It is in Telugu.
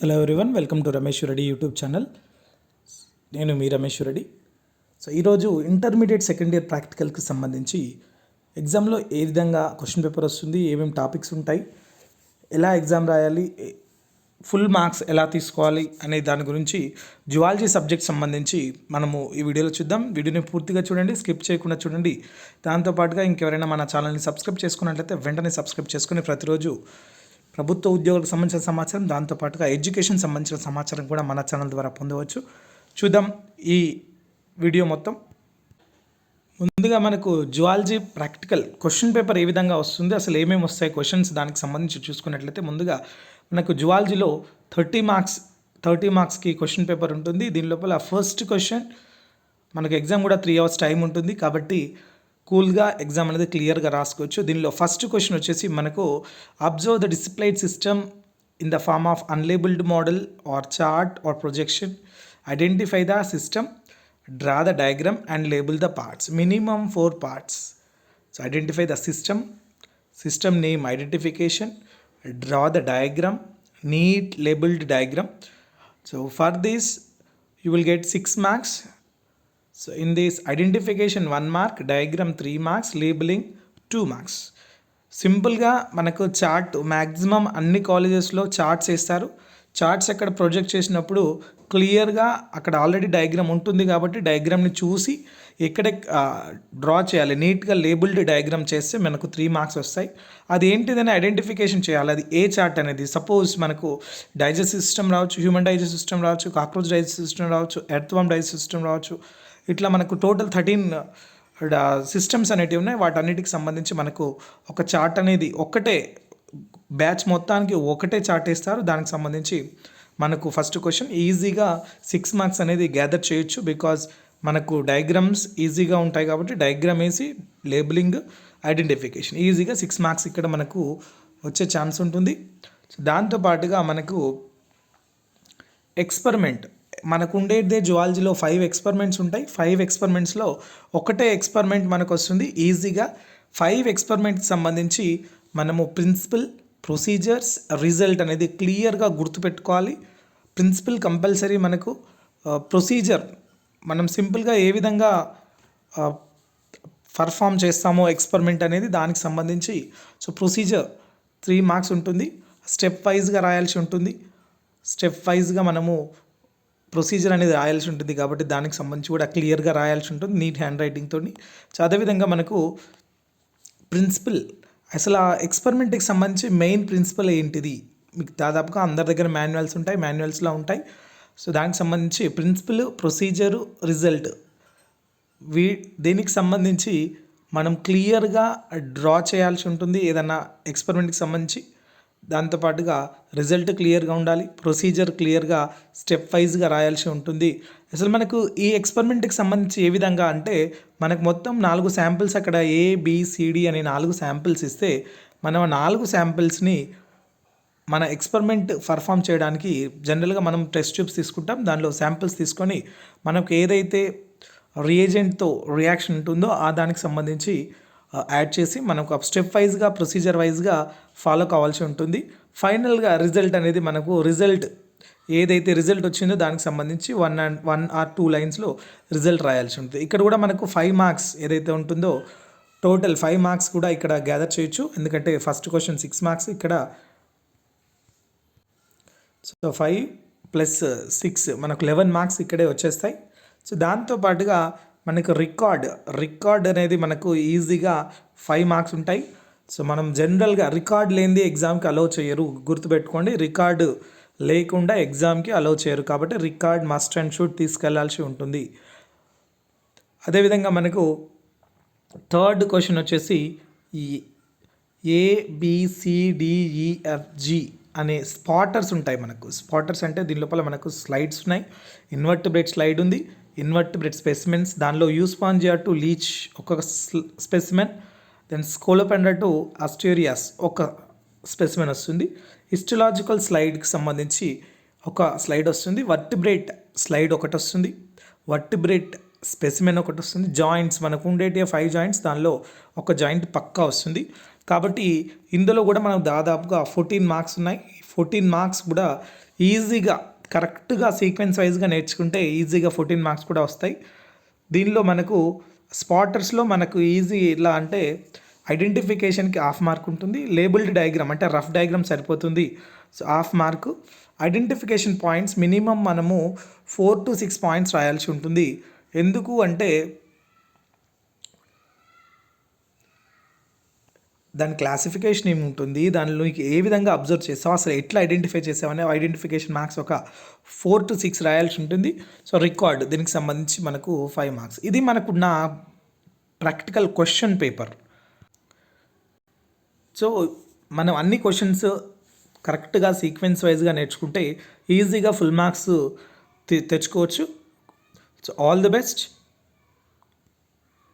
Hello everyone, welcome to Ramesh Reddy YouTube channel. నేను మీ రమేష్ రెడ్డి. సో ఈరోజు ఇంటర్మీడియట్ సెకండ్ ఇయర్ ప్రాక్టికల్కి సంబంధించి ఎగ్జామ్లో ఏ విధంగా క్వశ్చన్ పేపర్ వస్తుంది, ఏమేమి టాపిక్స్ ఉంటాయి, ఎలా ఎగ్జామ్ రాయాలి, ఫుల్ మార్క్స్ ఎలా తీసుకోవాలి అనే దాని గురించి జువాలజీ సబ్జెక్ట్ సంబంధించి మనము ఈ వీడియోలో చూద్దాం. వీడియోని పూర్తిగా చూడండి, స్కిప్ చేయకుండా చూడండి. దాంతోపాటుగా ఇంకెవరైనా మన ఛానల్ని సబ్స్క్రైబ్ చేసుకున్నట్లయితే వెంటనే సబ్స్క్రైబ్ చేసుకుని ప్రతిరోజు ప్రభుత్వ ఉద్యోగులకు సంబంధించిన సమాచారం, దాంతోపాటుగా ఎడ్యుకేషన్ సంబంధించిన సమాచారం కూడా మన ఛానల్ ద్వారా పొందవచ్చు. చూద్దాం ఈ వీడియో మొత్తం. ముందుగా మనకు జువాలజీ ప్రాక్టికల్ క్వశ్చన్ పేపర్ ఏ విధంగా వస్తుంది, అసలు ఏమేమి వస్తాయి క్వశ్చన్స్, దానికి సంబంధించి చూసుకున్నట్లయితే ముందుగా మనకు జువాలజీలో 30 మార్క్స్కి క్వశ్చన్ పేపర్ ఉంటుంది. దీని లోపల ఫస్ట్ క్వశ్చన్ మనకు ఎగ్జామ్ కూడా 3 hours టైం ఉంటుంది కాబట్టి కూల్గా ఎగ్జామ్ అనేది క్లియర్గా రాసుకోవచ్చు. దీనిలో ఫస్ట్ క్వశ్చన్ వచ్చేసి మనకు observe the displayed system in the form of unlabelled model or chart or projection, identify the system, draw the diagram and label the parts. Minimum 4 parts. So identify the system name identification, draw the diagram, neat labeled diagram. So for this you will get 6 marks. So in this identification 1 mark, diagram 3 marks, labeling 2 marks. సింపుల్గా మనకు చార్ట్ మ్యాక్సిమం అన్ని కాలేజెస్లో చార్ట్స్ వేస్తారు. చార్ట్స్ అక్కడ ప్రొజెక్ట్ చేసినప్పుడు క్లియర్గా అక్కడ ఆల్రెడీ డయాగ్రామ్ ఉంటుంది కాబట్టి డయాగ్రామ్ని చూసి ఎక్కడ డ్రా చేయాలి, నీట్గా లేబుల్డ్ డయాగ్రామ్ చేస్తే మనకు 3 marks వస్తాయి. అది ఏంటిదని ఐడెంటిఫికేషన్ చేయాలి, అది ఏ చార్ట్ అనేది. సపోజ్ మనకు డైజెస్టివ్ సిస్టమ్ రావచ్చు, హ్యూమన్ డైజెస్టివ్ సిస్టమ్ రావచ్చు, కాక్రోచ్ డైజెస్టివ్ సిస్టమ్ రావచ్చు, ఎర్త్వామ్ డైజెస్టివ్ సిస్టమ్ రావచ్చు. ఇట్లా మనకు టోటల్ 13 సిస్టమ్స్ అనేటివి ఉన్నాయి. వాటన్నిటికి సంబంధించి మనకు ఒక చార్ట్ అనేది ఒక్కటే బ్యాచ్ మొత్తానికి ఒకటే చార్ట్ వేస్తారు. దానికి సంబంధించి మనకు ఫస్ట్ క్వశ్చన్ ఈజీగా 6 marks అనేది గ్యాదర్ చేయొచ్చు. బికాజ్ మనకు డయాగ్రామ్స్ ఈజీగా ఉంటాయి కాబట్టి డయాగ్రామ్ వేసి లేబులింగ్ ఐడెంటిఫికేషన్ ఈజీగా 6 marks ఇక్కడ మనకు వచ్చే ఛాన్స్ ఉంటుంది. దాంతోపాటుగా మనకు ఎక్స్పెరిమెంట్ మనకు ఉండేదే జువాలజీలో 5 experiments ఉంటాయి. 5 experiments ఒకటే ఎక్స్పెరిమెంట్ మనకు వస్తుంది ఈజీగా. 5 experiments సంబంధించి మనము ప్రిన్సిపల్, ప్రొసీజర్స్, రిజల్ట్ అనేది క్లియర్గా గుర్తుపెట్టుకోవాలి. ప్రిన్సిపల్ కంపల్సరీ, మనకు ప్రొసీజర్ మనం సింపుల్గా ఏ విధంగా పర్ఫామ్ చేస్తామో ఎక్స్పెరిమెంట్ అనేది దానికి సంబంధించి. సో ప్రొసీజర్ 3 marks ఉంటుంది. స్టెప్ వైజ్గా రాయాల్సి ఉంటుంది. స్టెప్ వైజ్గా మనము ప్రొసీజర్ అనేది రాయాల్సి ఉంటుంది కాబట్టి దానికి సంబంధించి కూడా క్లియర్గా రాయాల్సి ఉంటుంది నీట్ హ్యాండ్ రైటింగ్తో. సో అదేవిధంగా మనకు ప్రిన్సిపల్, అసలు ఆ ఎక్స్పెరిమెంట్కి సంబంధించి మెయిన్ ప్రిన్సిపల్ ఏంటిది, మీకు దాదాపుగా అందరి దగ్గర మాన్యువల్స్ ఉంటాయి, మాన్యువల్స్లో ఉంటాయి. సో దానికి సంబంధించి ప్రిన్సిపల్, ప్రొసీజరు, రిజల్ట్ దీనికి సంబంధించి మనం క్లియర్గా డ్రా చేయాల్సి ఉంటుంది ఏదన్నా ఎక్స్పెరిమెంట్కి సంబంధించి. దాంతోపాటుగా రిజల్ట్ క్లియర్గా ఉండాలి, ప్రొసీజర్ క్లియర్గా స్టెప్ వైజ్గా రాయాల్సి ఉంటుంది. అసలు మనకు ఈ ఎక్స్పెరిమెంట్కి సంబంధించి ఏ విధంగా అంటే మనకు మొత్తం 4 శాంపిల్స్ అక్కడ ABCD అనే 4 శాంపిల్స్ ఇస్తే మనం 4 శాంపిల్స్ని మన ఎక్స్పెరిమెంట్ పర్ఫామ్ చేయడానికి జనరల్గా మనం టెస్ట్ ట్యూబ్స్ తీసుకుంటాం. దానిలో శాంపిల్స్ తీసుకొని మనకు ఏదైతే రియేజెంట్తో రియాక్షన్ ఉంటుందో ఆ దానికి సంబంధించి యాడ్ చేసి మనకు స్టెప్ వైజ్గా ప్రొసీజర్ వైజ్గా ఫాలో కావాల్సి ఉంటుంది. ఫైనల్గా రిజల్ట్ అనేది మనకు ఏదైతే రిజల్ట్ వచ్చిందో దానికి సంబంధించి 1 or 2 lines రిజల్ట్ రాయాల్సి ఉంటుంది. ఇక్కడ కూడా మనకు 5 marks ఏదైతే ఉంటుందో టోటల్ 5 marks కూడా ఇక్కడ గ్యాదర్ చేయొచ్చు. ఎందుకంటే ఫస్ట్ క్వశ్చన్ 6 marks, ఇక్కడ సో 5 + 6 మనకు 11 marks ఇక్కడే వచ్చేస్తాయి. సో దాంతోపాటుగా మనకు రికార్డ్ అనేది మనకు ఈజీగా 5 marks ఉంటాయి. సో మనం జనరల్గా రికార్డ్ లేనిది ఎగ్జామ్కి అలౌ చేయరు, గుర్తుపెట్టుకోండి. రికార్డు లేకుండా ఎగ్జామ్కి అలౌ చేయరు కాబట్టి రికార్డ్ మస్ట్ అండ్ షుడ్ తీసుకెళ్లాల్సి ఉంటుంది. అదేవిధంగా మనకు థర్డ్ క్వశ్చన్ వచ్చేసి ఈ ABCDEFG అనే స్పాటర్స్ ఉంటాయి. మనకు స్పాటర్స్ అంటే దీని లోపల మనకు స్లైడ్స్ ఉన్నాయి. ఇన్వర్టిబ్రేట్ స్లైడ్ ఉంది, ఇన్వర్టిబ్రేట్ స్పెసిమెన్స్, దానిలో యూస్పాంజియా టు లీచ్ ఒక స్పెసిమెన్, దెన్ స్కోలోపెండ్రా టు అస్టేరియాస్ ఒక స్పెసిమెన్ వస్తుంది. హిస్టలాజికల్ స్లైడ్కి సంబంధించి ఒక స్లైడ్ వస్తుంది. వర్టిబ్రేట్ స్లైడ్ ఒకటి వస్తుంది. వర్టిబ్రేట్ స్పెసిమెన్ ఒకటి వస్తుంది. జాయింట్స్ మనకు ఉండేటి 5 జాయింట్స్, దానిలో ఒక జాయింట్ పక్కా వస్తుంది. కాబట్టి ఇందులో కూడా మనకు దాదాపుగా 14 మార్క్స్ ఉన్నాయి. 14 మార్క్స్ కూడా ఈజీగా కరెక్ట్గా సీక్వెన్స్ వైజ్గా నేర్చుకుంటే ఈజీగా 14 మార్క్స్ కూడా వస్తాయి. దీనిలో మనకు స్పాటర్స్లో మనకు ఈజీ ఎలా అంటే ఐడెంటిఫికేషన్కి హాఫ్ మార్క్ ఉంటుంది, లేబుల్డ్ డయాగ్రామ్ అంటే రఫ్ డయాగ్రామ్ సరిపోతుంది, so half mark. Identification points minimum మనము 4 to 6 పాయింట్స్ రాయాల్సి ఉంటుంది. ఎందుకు అంటే దాని క్లాసిఫికేషన్ ఏముంటుంది, దానిలో నీకు ఏ విధంగా అబ్జర్వ్ చేస్తావు, అసలు ఎట్లా ఐడెంటిఫై చేసావనే ఐడెంటిఫికేషన్ మార్క్స్ ఒక 4 to 6 రాయాల్సి ఉంటుంది. సో రికార్డ్ దీనికి సంబంధించి మనకు 5 మార్క్స్. ఇది మనకున్న ప్రాక్టికల్ క్వశ్చన్ పేపర్. సో మనం అన్ని క్వశ్చన్స్ కరెక్ట్గా సీక్వెన్స్ వైజ్గా నేర్చుకుంటే ఈజీగా ఫుల్ మార్క్స్ తెచ్చుకోవచ్చు. So all the best.